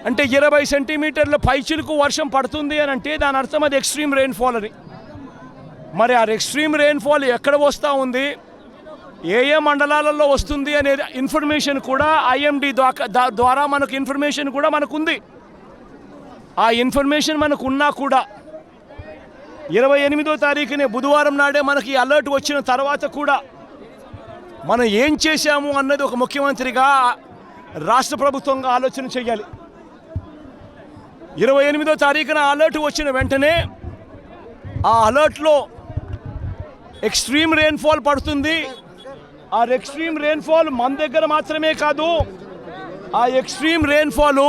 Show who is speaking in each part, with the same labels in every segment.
Speaker 1: అంటే 20 సెంటీమీటర్ల పైచిలుకు వర్షం పడుతుంది అని అంటే దాని అర్థం అది ఎక్స్ట్రీమ్ రెయిన్ఫాల్ అని. మరి ఆ ఎక్స్ట్రీమ్ రెయిన్ఫాల్ ఎక్కడ వస్తూ ఉంది, ఏ మండలాలలో వస్తుంది అనే ఇన్ఫర్మేషన్ కూడా ఐఎండీ ద్వారా మనకు ఇన్ఫర్మేషన్ కూడా మనకుంది. ఆ ఇన్ఫర్మేషన్ మనకు ఉన్నా కూడా 28వ తారీఖునే బుధవారం నాడే మనకి అలర్ట్ వచ్చిన తర్వాత కూడా మనం ఏం చేశాము అన్నది ఒక ముఖ్యమంత్రిగా రాష్ట్ర ప్రభుత్వంగా ఆలోచన చేయాలి. 28వ తారీఖున అలర్ట్ వచ్చిన వెంటనే ఆ అలర్ట్లో ఎక్స్ట్రీమ్ రెయిన్ఫాల్ పడుతుంది. ఆ ఎక్స్ట్రీమ్ రెయిన్ఫాల్ మన దగ్గర మాత్రమే కాదు, ఆ ఎక్స్ట్రీమ్ రెయిన్ఫాలు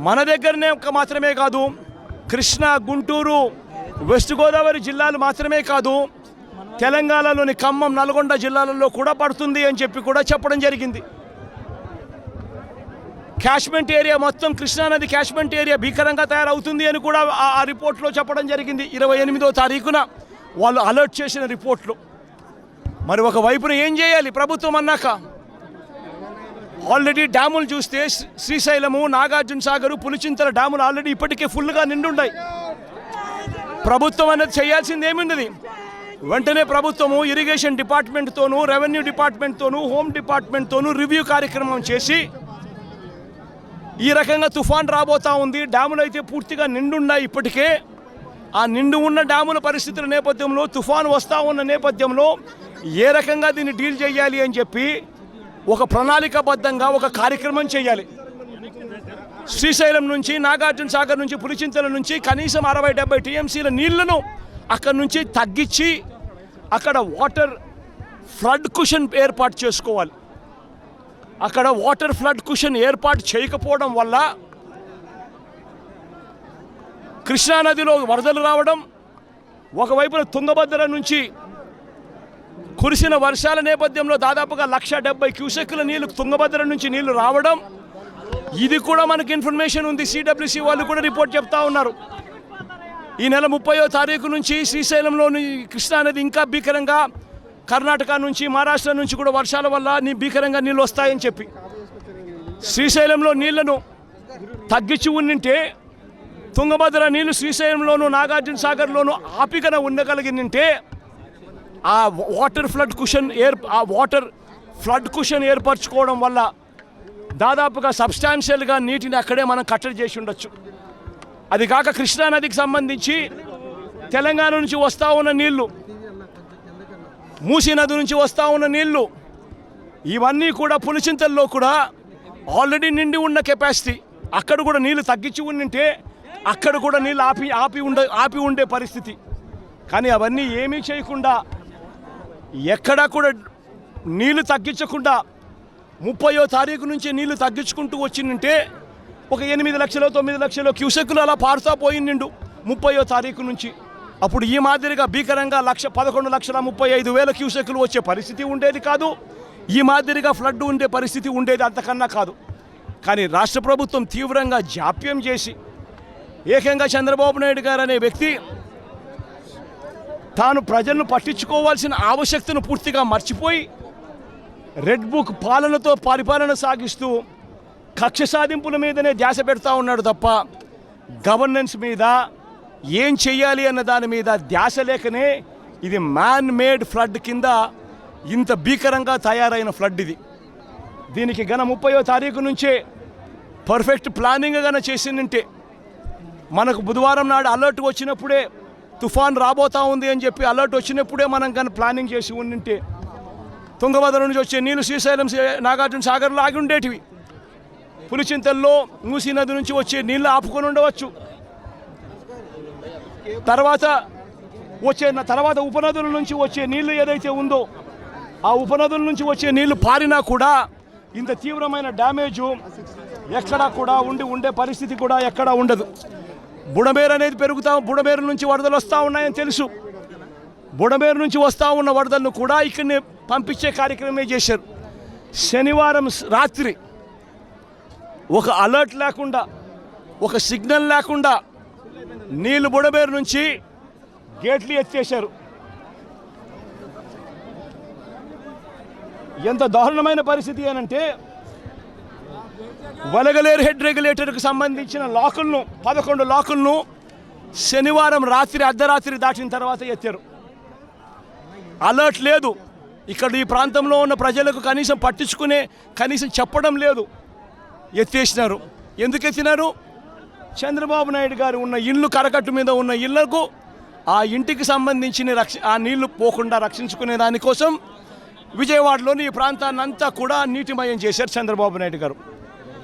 Speaker 1: మన దగ్గరనే మాత్రమే కాదు, కృష్ణా, గుంటూరు, వెస్ట్ గోదావరి జిల్లాలు మాత్రమే కాదు, తెలంగాణలోని ఖమ్మం, నల్గొండ జిల్లాలలో కూడా పడుతుంది అని చెప్పి కూడా చెప్పడం జరిగింది. క్యాష్మెంట్ ఏరియా మొత్తం కృష్ణానది క్యాష్మెంట్ ఏరియా భీకరంగా తయారవుతుంది అని కూడా ఆ రిపోర్ట్లో చెప్పడం జరిగింది. 28వ తారీఖున వాళ్ళు అలర్ట్ చేసిన రిపోర్ట్లు. మరి ఒకవైపున ఏం చేయాలి ప్రభుత్వం అన్నాక? ఆల్రెడీ డ్యాములు చూస్తే శ్రీశైలము, నాగార్జున సాగరు, పులిచింతల డ్యాములు ఆల్రెడీ ఇప్పటికే ఫుల్గా నిండున్నాయి. ప్రభుత్వం అనేది చేయాల్సింది ఏమున్నది? వెంటనే ప్రభుత్వము ఇరిగేషన్ డిపార్ట్మెంట్తోనూ, రెవెన్యూ డిపార్ట్మెంట్తోనూ, హోమ్ డిపార్ట్మెంట్తోనూ రివ్యూ కార్యక్రమం చేసి ఈ రకంగా తుఫాన్ రాబోతూ ఉంది, డ్యాములు అయితే పూర్తిగా నిండున్నాయి ఇప్పటికే, ఆ నిండు ఉన్న డ్యాముల పరిస్థితుల నేపథ్యంలో, తుఫాను వస్తూ ఉన్న నేపథ్యంలో ఏ రకంగా దీన్ని డీల్ చేయాలి అని చెప్పి ఒక ప్రణాళికాబద్ధంగా ఒక కార్యక్రమం చేయాలి. శ్రీశైలం నుంచి, నాగార్జున సాగర్ నుంచి, పులిచింతల నుంచి కనీసం 60-70 టీఎంసీల నీళ్లను అక్కడి నుంచి తగ్గించి అక్కడ వాటర్ ఫ్లడ్ కుషన్ ఏర్పాటు చేసుకోవాలి. అక్కడ వాటర్ ఫ్లడ్ కుషన్ ఏర్పాటు చేయకపోవడం వల్ల కృష్ణానదిలో వరదలు రావడం, ఒకవైపున తుంగభద్ర నుంచి కురిసిన వర్షాల నేపథ్యంలో దాదాపుగా 170 క్యూసెక్కుల నీళ్లు తుంగభద్ర నుంచి నీళ్లు రావడం, ఇది కూడా మనకి ఇన్ఫర్మేషన్ ఉంది. సిడబ్ల్యూసి వాళ్ళు కూడా రిపోర్ట్ చెప్తా ఉన్నారు. ఈ నెల 30వ తారీఖు నుంచి శ్రీశైలంలోని కృష్ణానది ఇంకా భీకరంగా, కర్ణాటక నుంచి, మహారాష్ట్ర నుంచి కూడా వర్షాల వల్ల భీకరంగా నీళ్ళు వస్తాయని చెప్పి శ్రీశైలంలో నీళ్లను తగ్గించి ఉండింటే, తుంగభద్ర నీళ్లు శ్రీశైలంలోనూ, నాగార్జున సాగర్లోనూ ఆపికన ఉండగలిగిందంటే ఆ వాటర్ ఫ్లడ్ కుషన్ ఏర్పరచుకోవడం వల్ల దాదాపుగా సబ్స్టాన్షియల్గా నీటిని అక్కడే మనం కట్టడి చేసి ఉండొచ్చు. అది కాక కృష్ణానదికి సంబంధించి తెలంగాణ నుంచి వస్తూ ఉన్న నీళ్లు, మూసీ నది నుంచి వస్తూ ఉన్న నీళ్లు, ఇవన్నీ కూడా పులిచింతల్లో కూడా ఆల్రెడీ నిండి ఉన్న కెపాసిటీ. అక్కడ కూడా నీళ్లు తగ్గించి ఉండింటే అక్కడ కూడా నీళ్ళు ఆపి ఉండే పరిస్థితి. కానీ అవన్నీ ఏమీ చేయకుండా, ఎక్కడా కూడా నీళ్లు తగ్గించకుండా 30వ తారీఖు నుంచి నీళ్లు తగ్గించుకుంటూ వచ్చిందంటే ఒక 8 లక్షలు 9 లక్షలు క్యూసెక్కులు అలా పారుతా పోయిండు 30వ తారీఖు నుంచి. అప్పుడు ఈ మాదిరిగా భీకరంగా 11,35,000 క్యూసెక్కులు వచ్చే పరిస్థితి ఉండేది కాదు. ఈ మాదిరిగా ఫ్లడ్ ఉండే పరిస్థితి ఉండేది అంతకన్నా కాదు. కానీ రాష్ట్ర ప్రభుత్వం తీవ్రంగా జాప్యం చేసి, ఏకంగా చంద్రబాబు నాయుడు గారు అనే వ్యక్తి తాను ప్రజలను పట్టించుకోవాల్సిన ఆవశ్యకతను పూర్తిగా మర్చిపోయి రెడ్ బుక్ పాలనతో పరిపాలన సాగిస్తూ కక్ష సాధింపుల మీదనే ధ్యాస పెడతా ఉన్నాడు తప్ప గవర్నెన్స్ మీద ఏం చెయ్యాలి అన్న దాని మీద ధ్యాస లేకనే ఇది మ్యాన్ మేడ్ ఫ్లడ్ కింద ఇంత భీకరంగా తయారైన ఫ్లడ్ ఇది. దీనికి గన 30వ తారీఖు నుంచే పర్ఫెక్ట్ ప్లానింగ్ గన చేసిందంటే, మనకు బుధవారం నాడు అలర్ట్ వచ్చినప్పుడే తుఫాన్ రాబోతా ఉంది అని చెప్పి అలర్ట్ వచ్చినప్పుడే మనం కానీ ప్లానింగ్ చేసి ఉండింటే తుంగభద్ర నుంచి వచ్చే నీళ్ళు శ్రీశైలం, నాగార్జున సాగర్లో ఆగి ఉండేటివి. పులిచింతల్లో మూసీ నది నుంచి వచ్చే నీళ్ళు ఆపుకొని ఉండవచ్చు. తర్వాత ఉపనదుల నుంచి వచ్చే నీళ్లు ఏదైతే ఉందో ఆ ఉపనదుల నుంచి వచ్చే నీళ్లు పారినా కూడా ఇంత తీవ్రమైన డ్యామేజు ఎక్కడా కూడా ఉండే పరిస్థితి కూడా ఎక్కడా ఉండదు. బుడమేరు అనేది బుడమేరు నుంచి వరదలు వస్తూ ఉన్నాయని తెలుసు. బుడమేరు నుంచి వస్తూ ఉన్న వరదలను కూడా ఇక్కడనే పంపించే కార్యక్రమమే చేశారు. శనివారం రాత్రి ఒక అలర్ట్ లేకుండా, ఒక సిగ్నల్ లేకుండా నీళ్లు బుడమేరు నుంచి గేట్లు ఎత్తేశారు. ఎంత దారుణమైన పరిస్థితి అనంటే వలగలేరు హెడ్ రెగ్యులేటర్కి సంబంధించిన లాకులను 11 లాకులను శనివారం రాత్రి అర్ధరాత్రి దాటిన తర్వాత ఎత్తారు. అలర్ట్ లేదు. ఇక్కడ ఈ ప్రాంతంలో ఉన్న ప్రజలకు కనీసం చెప్పడం లేదు. ఎత్తేసినారు. ఎందుకు ఎత్తినారు? చంద్రబాబు నాయుడు గారు ఉన్న ఇల్లు, కరకట్టు మీద ఉన్న ఇళ్లకు ఆ ఇంటికి సంబంధించిన ఆ నీళ్లు పోకుండా రక్షించుకునే దానికోసం విజయవాడలోని ఈ ప్రాంతాన్ని అంతా కూడా నీటిమయం చేశారు చంద్రబాబు నాయుడు గారు.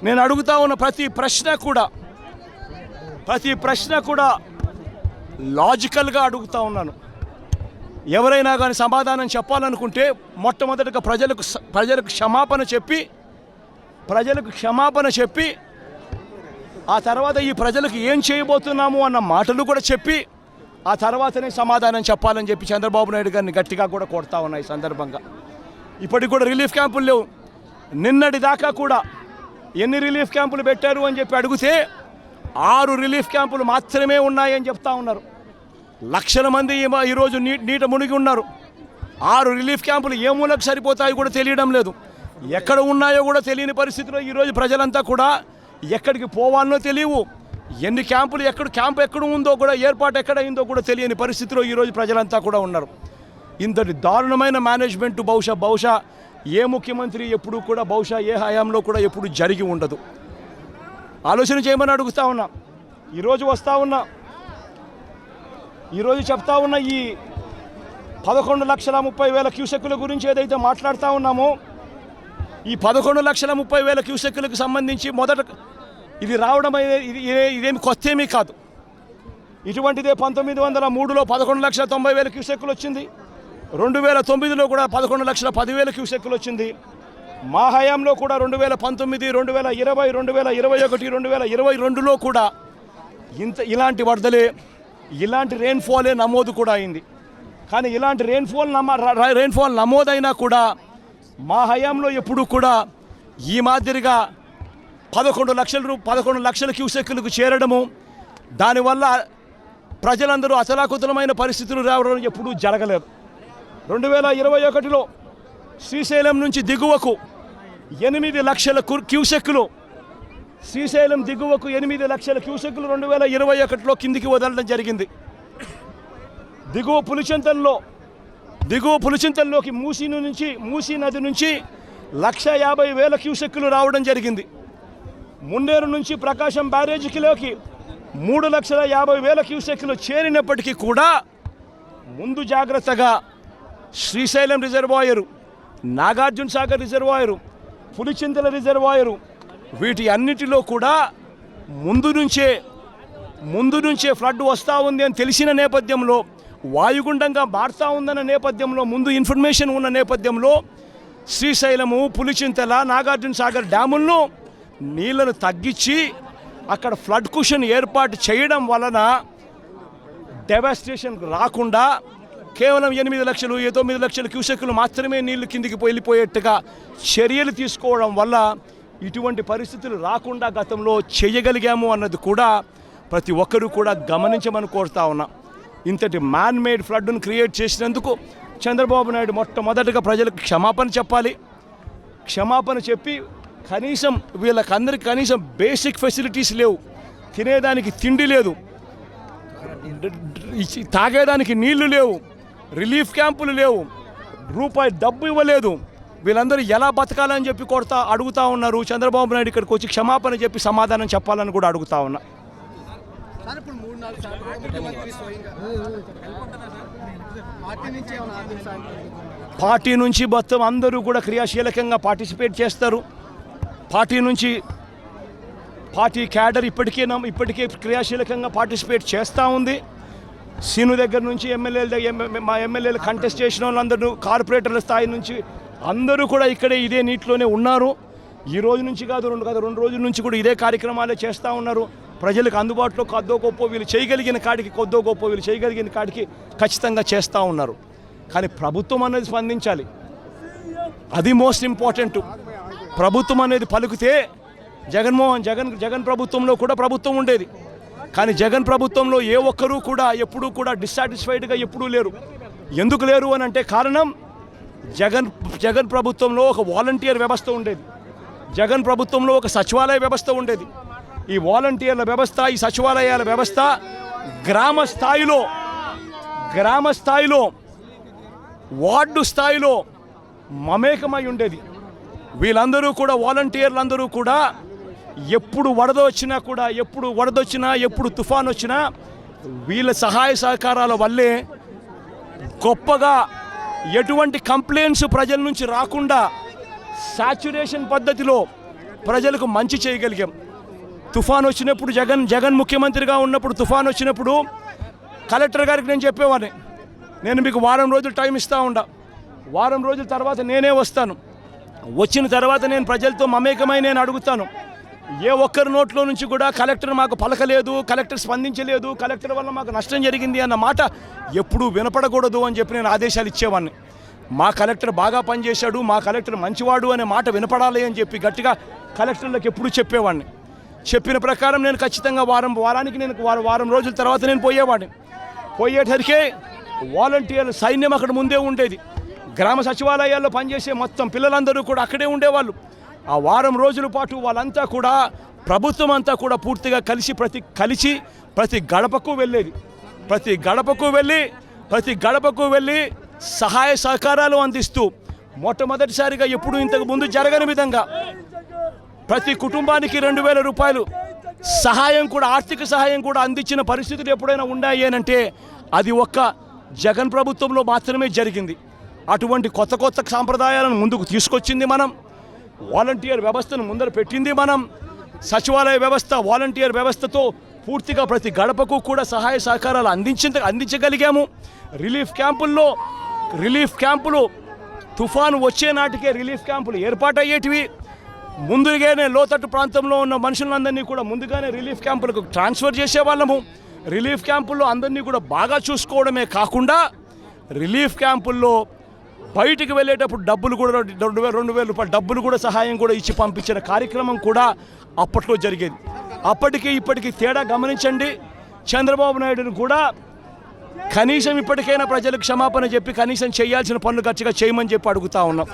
Speaker 1: నేను అడుగుతా ఉన్న ప్రతి ప్రశ్న కూడా లాజికల్గా అడుగుతా ఉన్నాను. ఎవరైనా కానీ సమాధానం చెప్పాలనుకుంటే మొట్టమొదటిగా ప్రజలకు క్షమాపణ చెప్పి ఆ తర్వాత ఈ ప్రజలకు ఏం చేయబోతున్నాము అన్న మాటలు కూడా చెప్పి ఆ తర్వాతనే సమాధానం చెప్పాలని చెప్పి చంద్రబాబు నాయుడు గారిని గట్టిగా కూడా కొడతా ఉన్నాయి. ఈ సందర్భంగా ఇప్పటికి కూడా రిలీఫ్ క్యాంపులు లేవు. నిన్నటి దాకా కూడా ఎన్ని రిలీఫ్ క్యాంపులు పెట్టారు అని చెప్పి అడిగితే 6 రిలీఫ్ క్యాంపులు మాత్రమే ఉన్నాయని చెప్తా ఉన్నారు. లక్షల మంది ఈరోజు నీట మునిగి ఉన్నారు. 6 రిలీఫ్ క్యాంపులు ఏ మూలకు సరిపోతాయో కూడా తెలియడం లేదు. ఎక్కడ ఉన్నాయో కూడా తెలియని పరిస్థితిలో ఈరోజు ప్రజలంతా కూడా ఎక్కడికి పోవాలనో తెలియవు. ఎన్ని క్యాంపులు క్యాంప్ ఎక్కడ ఉందో కూడా, ఏర్పాటు ఎక్కడైందో కూడా తెలియని పరిస్థితిలో ఈరోజు ప్రజలంతా కూడా ఉన్నారు. ఇంతటి దారుణమైన మేనేజ్మెంట్ బహుశా ఏ ముఖ్యమంత్రి ఎప్పుడు కూడా, బహుశా ఏ హయాంలో కూడా ఎప్పుడు జరిగి ఉండదు. ఆలోచన చేయమని అడుగుతా ఉన్నా. ఈరోజు చెప్తా ఉన్న ఈ 11,30,000 క్యూసెక్కుల గురించి ఏదైతే మాట్లాడుతూ ఉన్నామో, ఈ 11,30,000 క్యూసెక్కులకు సంబంధించి మొదట ఇది రావడం ఇదేమి కొత్త ఏమీ కాదు. ఇటువంటిదే 1903లో 11,90,000 క్యూసెక్కులు వచ్చింది. 2009లో కూడా 11,10,000 క్యూసెక్కులు వచ్చింది. మా హయాంలో కూడా 2019, 2020, 2021, 2022లో కూడా ఇలాంటి వరదలే, ఇలాంటి రెయిన్ఫాలే నమోదు కూడా అయింది. కానీ ఇలాంటి రెయిన్ఫాల్ నమోదైనా కూడా మా హయాంలో ఎప్పుడు కూడా ఈ మాదిరిగా 11 లక్షల క్యూసెక్కులకు చేరడము, దానివల్ల ప్రజలందరూ అతలాకుతలమైన పరిస్థితులు రావడం ఎప్పుడూ జరగలేదు. 2021లో శ్రీశైలం నుంచి దిగువకు 8 లక్షల క్యూసెక్కులు, శ్రీశైలం దిగువకు 8 లక్షల క్యూసెక్కులు 2021లో కిందికి వదలడం జరిగింది. దిగువ పులిచింతల్లోకి మూసీ నది నుంచి 1,50,000 క్యూసెక్కులు రావడం జరిగింది. మున్నేరు నుంచి ప్రకాశం బ్యారేజీలోకి 3,50,000 క్యూసెక్కులు చేరినప్పటికీ కూడా ముందు జాగ్రత్తగా Srisailam reservoir, Nagarjuna Sagar reservoir, Pulichintala reservoir, వీటి అన్నిటిలో కూడా ముందు నుంచే ఫ్లడ్ వస్తూ ఉంది అని తెలిసిన నేపథ్యంలో, వాయుగుండంగా మారుతూ ఉందన్న నేపథ్యంలో, ముందు ఇన్ఫర్మేషన్ ఉన్న నేపథ్యంలో శ్రీశైలము, పులిచింతల, నాగార్జున సాగర్ డ్యాములను నీళ్లను తగ్గించి అక్కడ ఫ్లడ్ కుషన్ ఏర్పాటు చేయడం వలన డెవాస్టేషన్ రాకుండా కేవలం 8 లక్షలు 9 లక్షల క్యూసెక్కులు మాత్రమే నీళ్లు కిందికి వెళ్ళిపోయేట్టుగా చర్యలు తీసుకోవడం వల్ల ఇటువంటి పరిస్థితులు రాకుండా గతంలో చేయగలిగాము అన్నది కూడా ప్రతి ఒక్కరూ కూడా గమనించమని కోరుతా ఉన్నా. ఇంతటి మ్యాన్ మేడ్ ఫ్లడ్ను క్రియేట్ చేసినందుకు చంద్రబాబు నాయుడు మొట్టమొదటిగా ప్రజలకు క్షమాపణ చెప్పాలి. క్షమాపణ చెప్పి కనీసం వీళ్ళకందరికీ కనీసం బేసిక్ ఫెసిలిటీస్ లేవు. తినేదానికి తిండి లేదు, తాగేదానికి నీళ్లు లేవు, రిలీఫ్ క్యాంపులు లేవు, రూపాయి డబ్బు ఇవ్వలేదు. వీళ్ళందరూ ఎలా బతకాలని చెప్పి అడుగుతా ఉన్నారు. చంద్రబాబు నాయుడు ఇక్కడికి వచ్చి క్షమాపణ చెప్పి సమాధానం చెప్పాలని కూడా అడుగుతా ఉన్నా. పార్టీ నుంచి మొత్తం అందరూ కూడా క్రియాశీలకంగా పార్టిసిపేట్ చేస్తారు. పార్టీ క్యాడర్ ఇప్పటికే క్రియాశీలకంగా పార్టిసిపేట్ చేస్తూ ఉంది. సీను దగ్గర నుంచి మా ఎమ్మెల్యేలు కంటెస్ట్ చేసిన వాళ్ళందరూ, కార్పొరేటర్ల స్థాయి నుంచి అందరూ కూడా ఇక్కడే ఇదే నీటిలోనే ఉన్నారు. ఈ రోజు నుంచి కాదు, 2 రోజుల నుంచి కూడా ఇదే కార్యక్రమాలే చేస్తూ ఉన్నారు. ప్రజలకు అందుబాటులో కొద్దో గొప్ప వీళ్ళు చేయగలిగిన కాడికి ఖచ్చితంగా చేస్తూ ఉన్నారు. కానీ ప్రభుత్వం అనేది స్పందించాలి. అది మోస్ట్ ఇంపార్టెంట్. ప్రభుత్వం అనేది పలుకుతే జగన్ ప్రభుత్వంలో కూడా ప్రభుత్వం ఉండేది. కానీ జగన్ ప్రభుత్వంలో ఏ ఒక్కరూ కూడా ఎప్పుడూ కూడా డిస్సాటిస్ఫైడ్గా ఎప్పుడూ లేరు. ఎందుకు లేరు అని అంటే కారణం, జగన్ ప్రభుత్వంలో ఒక వాలంటీర్ వ్యవస్థ ఉండేది. జగన్ ప్రభుత్వంలో ఒక సచివాలయ వ్యవస్థ ఉండేది. ఈ వాలంటీర్ల వ్యవస్థ, ఈ సచివాలయాల వ్యవస్థ గ్రామ స్థాయిలో వార్డు స్థాయిలో మమేకమై ఉండేది. వీళ్ళందరూ కూడా, వాలంటీర్లందరూ కూడా ఎప్పుడు వరద వచ్చినా, ఎప్పుడు తుఫాన్ వచ్చినా వీళ్ళ సహాయ సహకారాల వల్లే గొప్పగా ఎటువంటి కంప్లైంట్స్ ప్రజల నుంచి రాకుండా సాచ్యురేషన్ పద్ధతిలో ప్రజలకు మంచి చేయగలిగాం. తుఫాన్ వచ్చినప్పుడు జగన్ ముఖ్యమంత్రిగా ఉన్నప్పుడు తుఫాన్ వచ్చినప్పుడు కలెక్టర్ గారికి నేను చెప్పేవాడిని, నేను మీకు వారం రోజులు టైం ఇస్తూ ఉండా, వారం రోజుల తర్వాత నేనే వస్తాను, వచ్చిన తర్వాత నేను ప్రజలతో మమేకమై నేను అడుగుతాను, ఏ ఒక్కరి నోట్లో నుంచి కూడా కలెక్టర్ మాకు పలకలేదు, కలెక్టర్ స్పందించలేదు, కలెక్టర్ వల్ల మాకు నష్టం జరిగింది అన్న మాట ఎప్పుడూ వినపడకూడదు అని చెప్పి నేను ఆదేశాలు ఇచ్చేవాడిని. మా కలెక్టర్ బాగా పనిచేశాడు, మా కలెక్టర్ మంచివాడు అనే మాట వినపడాలి అని చెప్పి గట్టిగా కలెక్టర్లకు ఎప్పుడూ చెప్పేవాడిని. చెప్పిన ప్రకారం నేను ఖచ్చితంగా వారానికి నేను వారం రోజుల తర్వాత నేను పోయేసరికి వాలంటీర్ల సైన్యం అక్కడ ముందే ఉండేది. గ్రామ సచివాలయాల్లో పనిచేసే మొత్తం పిల్లలందరూ కూడా అక్కడే ఉండేవాళ్ళు. ఆ వారం రోజుల పాటు వాళ్ళంతా కూడా, ప్రభుత్వం అంతా కూడా పూర్తిగా కలిసి ప్రతి గడపకు వెళ్ళేది. ప్రతి గడపకు వెళ్ళి సహాయ సహకారాలు అందిస్తూ మొట్టమొదటిసారిగా ఎప్పుడు ఇంతకు ముందు జరగని విధంగా ప్రతి కుటుంబానికి 2,000 రూపాయలు సహాయం కూడా, ఆర్థిక సహాయం కూడా అందించిన పరిస్థితులు ఎప్పుడైనా ఉన్నాయి అంటే అది ఒక్క జగన్ ప్రభుత్వంలో మాత్రమే జరిగింది. అటువంటి కొత్త సాంప్రదాయాలను ముందుకు తీసుకొచ్చింది మనం, వాలంటీర్ వ్యవస్థను ముందర పెట్టింది మనం. సచివాలయ వ్యవస్థ, వాలంటీర్ వ్యవస్థతో పూర్తిగా ప్రతి గడపకు కూడా సహాయ సహకారాలు అందించగలిగాము. రిలీఫ్ క్యాంపులు తుఫాను వచ్చే నాటికే రిలీఫ్ క్యాంపులు ఏర్పాటయ్యేటివి. ముందుగానే లోతట్టు ప్రాంతంలో ఉన్న మనుషులందరినీ కూడా ముందుగానే రిలీఫ్ క్యాంపులకు ట్రాన్స్ఫర్ చేసేవాళ్ళము. రిలీఫ్ క్యాంపుల్లో అందరినీ కూడా బాగా చూసుకోవడమే కాకుండా రిలీఫ్ క్యాంపుల్లో బయటికి వెళ్ళేటప్పుడు డబ్బులు కూడా 2,000 రూపాయలు డబ్బులు కూడా సహాయం కూడా ఇచ్చి పంపించిన కార్యక్రమం కూడా అప్పట్లో జరిగేది. అప్పటికి ఇప్పటికీ తేడా గమనించండి. చంద్రబాబు నాయుడును కూడా కనీసం ఇప్పటికైనా ప్రజలకు క్షమాపణ చెప్పి కనీసం చేయాల్సిన పనులు గట్టిగా చేయమని చెప్పి అడుగుతా ఉన్నాం.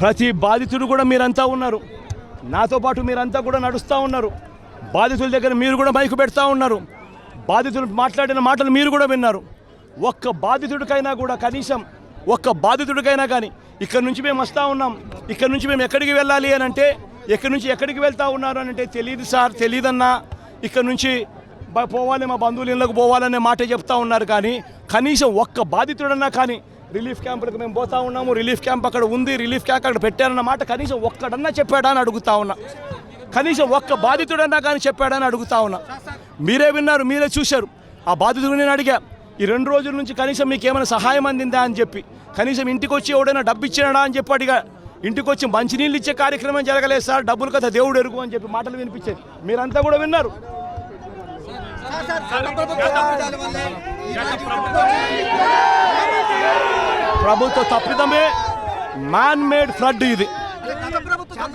Speaker 1: ప్రతి బాధితుడు కూడా మీరంతా ఉన్నారు, నాతో పాటు మీరంతా కూడా నడుస్తూ ఉన్నారు. బాధితుల దగ్గర మీరు కూడా మైకు పెడతా ఉన్నారు. బాధితులు మాట్లాడిన మాటలు మీరు కూడా విన్నారు. ఒక్క బాధితుడికైనా కానీ ఇక్కడ నుంచి మేము వస్తూ ఉన్నాం, ఇక్కడ నుంచి మేము ఎక్కడికి వెళ్ళాలి అని అంటే, ఎక్కడి నుంచి ఎక్కడికి వెళ్తూ ఉన్నారు అని అంటే, తెలియదు సార్, తెలియదన్నా, ఇక్కడ నుంచి పోవాలి, మా బంధువుల ఇళ్ళకు పోవాలనే మాట చెప్తా ఉన్నారు. కానీ కనీసం ఒక్క బాధితుడన్నా కానీ రిలీఫ్ క్యాంపులకు మేము పోతా ఉన్నాము, రిలీఫ్ క్యాంప్ అక్కడ ఉంది, రిలీఫ్ క్యాంప్ అక్కడ పెట్టారన్న మాట కనీసం ఒక్కడన్నా చెప్పాడా అని అడుగుతా ఉన్నా. కనీసం ఒక్క బాధితుడన్నా కానీ చెప్పాడని అడుగుతా ఉన్నా. మీరే విన్నారు, మీరే చూశారు. ఆ బాధితుడు నేను అడిగా, ఈ 2 రోజుల నుంచి కనీసం మీకు ఏమైనా సహాయం అందిందా అని చెప్పి, కనీసం ఇంటికి వచ్చి ఎవడైనా డబ్బు ఇచ్చినాడా అని చెప్పి అడిగా. ఇంటికి వచ్చి మంచినీళ్ళు ఇచ్చే కార్యక్రమం జరగలేదు సార్, డబ్బులు కదా దేవుడు ఎరుగు అని చెప్పి మాటలు వినిపించేది. మీరంతా కూడా విన్నారు. ప్రభుత్వ తప్పిదమే, మ్యాన్ మేడ్ ఫ్లడ్ ఇది.